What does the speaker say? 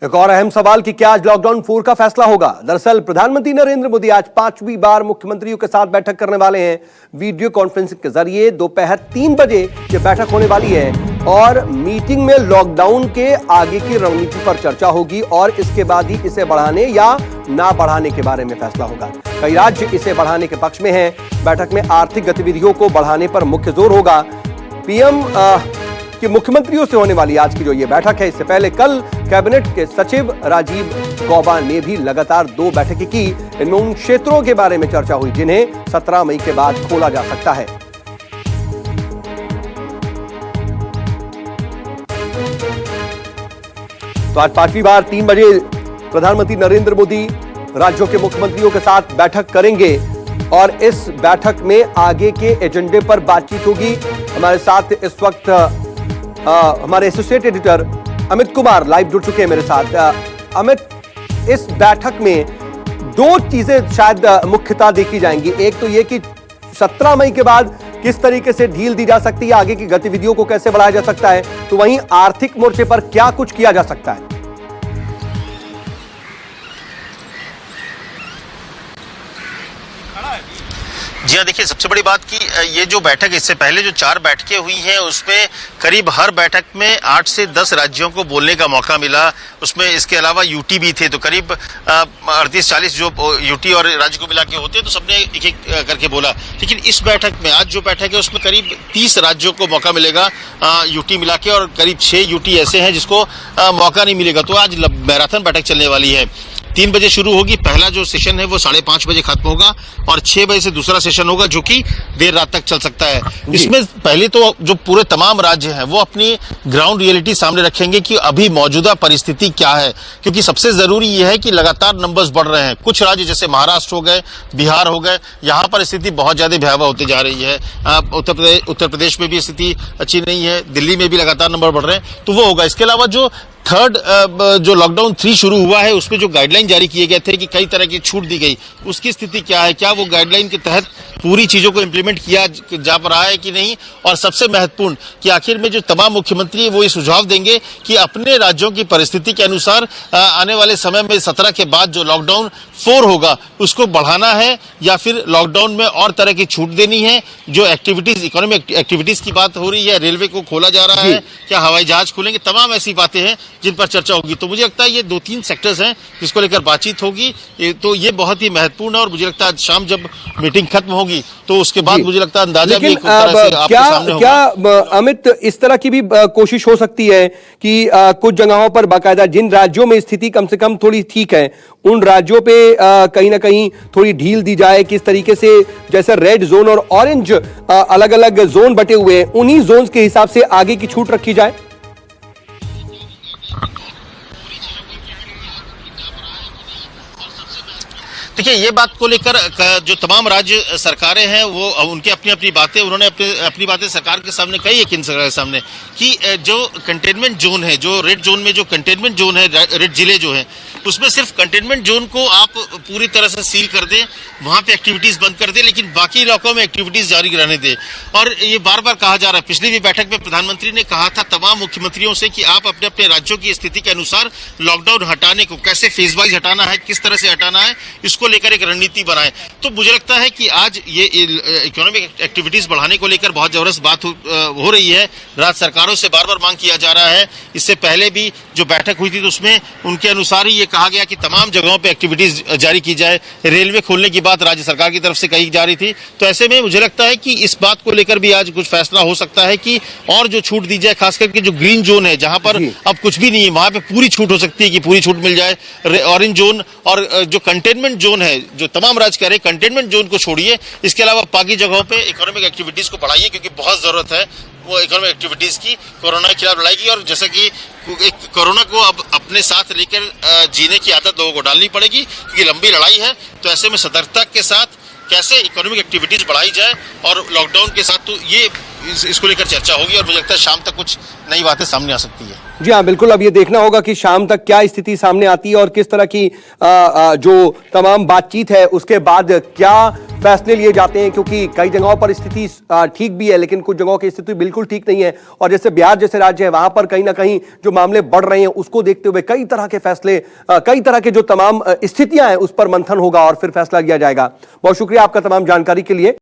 एक और अहम सवाल कि क्या आज लॉकडाउन 4 का फैसला होगा। दरअसल प्रधानमंत्री नरेंद्र मोदी आज 5वीं बार मुख्यमंत्रियों के साथ बैठक करने वाले हैं। वीडियो कॉन्फ्रेंसिंग के जरिए दोपहर 3 बजे ये बैठक होने वाली है और मीटिंग में लॉकडाउन के आगे की रणनीति पर चर्चा होगी और इसके बाद ही इसे बढ़ाने या ना बढ़ाने के बारे में फैसला होगा। कई राज्य इसे बढ़ाने के पक्ष में हैं। बैठक में आर्थिक गतिविधियों को बढ़ाने पर मुख्य जोर होगा। पीएम कि मुख्यमंत्रियों से होने वाली आज की जो ये बैठक है, इससे पहले कल कैबिनेट के सचिव राजीव गौबा ने भी लगातार 2 बैठकें की। इनमें उन क्षेत्रों के बारे में चर्चा हुई जिन्हें 17 मई के बाद खोला जा सकता है। तो आज 5वीं बार 3 बजे प्रधानमंत्री नरेंद्र मोदी राज्यों के मुख्यमंत्रियों के साथ बैठक करेंगे और इस बैठक में आगे के एजेंडे पर बातचीत होगी। हमारे साथ इस वक्त हमारे associate editor Amit Kumar live जुड़ चुके हैं मेरे साथ। अमित, इस बैठक में 2 चीजें शायद मुख्यतः देखी जाएंगी। एक तो यह कि 17 मई के बाद किस तरीके से ढील दी जा सकती है, आगे की गतिविधियों को कैसे बढ़ाया जा सकता है, तो वहीं आर्थिक मोर्चे पर क्या कुछ किया जा सकता है। जी हाँ, देखिए सबसे बड़ी बात कि ये जो बैठक, इससे पहले जो 4 बैठकें हुई हैं उसमें करीब हर बैठक में 8 से 10 राज्यों को बोलने का मौका मिला। उसमें इसके अलावा यूटी भी थे, तो करीब 38-40 जो यूटी और राज्य को मिला के होते हैं, तो सबने एक एक करके बोला। लेकिन इस बैठक में, आज जो बैठक है उसमें करीब 30 राज्यों को मौका मिलेगा यूटी मिला के, और करीब 6 यूटी ऐसे हैं जिसको मौका नहीं मिलेगा। तो आज मैराथन बैठक चलने वाली है। 3 बजे शुरू होगी, पहला जो सेशन है वो 5:30 बजे खत्म होगा और 6 बजे से दूसरा सेशन होगा जो कि देर रात तक चल सकता है। इसमें पहले तो जो पूरे तमाम राज्य हैं वो अपनी ग्राउंड रियलिटी सामने रखेंगे कि अभी मौजूदा परिस्थिति क्या है, क्योंकि सबसे जरूरी यह है कि लगातार नंबर्स बढ़ रहे हैं। कुछ राज्य जैसे महाराष्ट्र हो गए, बिहार हो गए, यहाँ पर स्थिति बहुत ज्यादा भयावह होती जा रही है। उत्तर प्रदेश में भी स्थिति अच्छी नहीं है, दिल्ली में भी लगातार नंबर बढ़ रहे हैं, तो वो होगा। इसके अलावा जो थर्ड जो लॉकडाउन 3 शुरू हुआ है उसमें जो गाइडलाइन जारी किए गए थे कि कई तरह की छूट दी गई, उसकी स्थिति क्या है, क्या वो गाइडलाइन के तहत पूरी चीजों को इंप्लीमेंट किया जा रहा है कि नहीं, और सबसे महत्वपूर्ण कि आखिर में जो तमाम मुख्यमंत्री है वो ये सुझाव देंगे कि अपने राज्यों की परिस्थिति के अनुसार आने वाले समय में 17 के बाद जो लॉकडाउन 4 होगा उसको बढ़ाना है या फिर लॉकडाउन में और तरह की छूट देनी है। जो एक्टिविटीज, इकोनॉमिक एक्टिविटीज की बात हो रही है, रेलवे को खोला जा रहा है, क्या हवाई जहाज खोलेंगे, तमाम ऐसी बातें हैं जिन पर चर्चा होगी। तो मुझे लगता है ये 2-3 सेक्टर्स हैं जिसको लेकर बातचीत होगी। तो ये बहुत ही महत्वपूर्ण है और मुझे लगता है आज शाम जब मीटिंग खत्म होगी तो उसके बाद मुझे लगता है अंदाजा भी एक तरह से आपके सामने होगा। क्या अमित, इस तरह की भी कोशिश हो सकती है कि कुछ जगहों पर बाकायदा जिन राज्यों में स्थिति कम से कम थोड़ी ठीक है उन राज्यों पे कहीं ना कहीं थोड़ी ढील दी जाए, किस तरीके से जैसे रेड जोन और ऑरेंज अलग अलग जोन बटे हुए हैं, उन्हीं जोन्स के हिसाब से आगे की छूट रखी जाए। देखिए, ये बात को लेकर जो तमाम राज्य सरकारें हैं वो उनकी अपनी अपनी बातें, उन्होंने अपनी बातें सरकार के सामने कही है, केंद्र सरकार के सामने, कि जो कंटेनमेंट जोन है, जो रेड जोन में जो कंटेनमेंट जोन है, रेड जिले जो हैं, उसमें सिर्फ कंटेनमेंट जोन को आप पूरी तरह से सील कर दें, वहां पे एक्टिविटीज बंद कर दें, लेकिन बाकी इलाकों में एक्टिविटीज जारी रहने दें। और ये बार बार कहा जा रहा है, पिछली भी बैठक में प्रधानमंत्री ने कहा था तमाम मुख्यमंत्रियों से कि आप अपने अपने राज्यों की स्थिति के अनुसार लॉकडाउन हटाने को, कैसे फेज वाइज हटाना है, किस तरह से हटाना है, इसको लेकर एक रणनीति बनाए। तो मुझे लगता है कि आज ये इकोनॉमिक एक्टिविटीज बढ़ाने को लेकर बहुत जबरदस्त बात हो रही है। राज्य सरकारों से बार बार मांग किया जा रहा है। इससे पहले भी जो बैठक हुई थी तो उसमें उनके अनुसार ही ये कहा गया कि तमाम जगहों पे एक्टिविटीज जारी की जाए। रेलवे खोलने की बात राज्य सरकार की तरफ से कही जा रही थी। तो ऐसे में मुझे लगता है कि इस बात को लेकर भी आज कुछ फैसला हो सकता है कि और जो छूट दी जाए, खास करके जो ग्रीन जोन है जहां पर अब कुछ भी नहीं है, वहां पे पूरी छूट हो सकती है कि पूरी छूट मिल जाए। ऑरेंज जोन और जो कंटेनमेंट जोन है, जो तमाम राज्य कह रहे हैं कंटेनमेंट जोन को छोड़िए, इसके अलावा बाकी जगहों पे इकोनॉमिक एक्टिविटीज को बढ़ाइए, क्योंकि बहुत जरूरत है वो इकोनॉमिक एक्टिविटीज की कोरोना के खिलाफ लड़ाई की। और जैसा कि एक कोरोना को अब अपने साथ लेकर जीने की आदत लोगों को डालनी पड़ेगी, क्योंकि लंबी लड़ाई है। तो ऐसे में सतर्कता के साथ कैसे इकोनॉमिक एक्टिविटीज बढ़ाई जाए और लॉकडाउन के साथ, तो ये इसको लेकर चर्चा होगी और मुझे लगता है शाम तक कुछ नई बातें सामने आ सकती है। जी हाँ, बिल्कुल। अब ये देखना होगा कि शाम तक क्या स्थिति सामने आती है और किस तरह की जो तमाम बातचीत है उसके बाद क्या फैसले लिए जाते हैं, क्योंकि कई जगहों पर स्थिति ठीक भी है लेकिन कुछ जगहों की स्थिति बिल्कुल ठीक नहीं है। और जैसे बिहार जैसे राज्य है वहां पर कहीं ना कहीं जो मामले बढ़ रहे हैं उसको देखते हुए कई तरह के फैसले, कई तरह के जो तमाम स्थितियां हैं उस पर मंथन होगा और फिर फैसला किया जाएगा। बहुत शुक्रिया आपका तमाम जानकारी के लिए।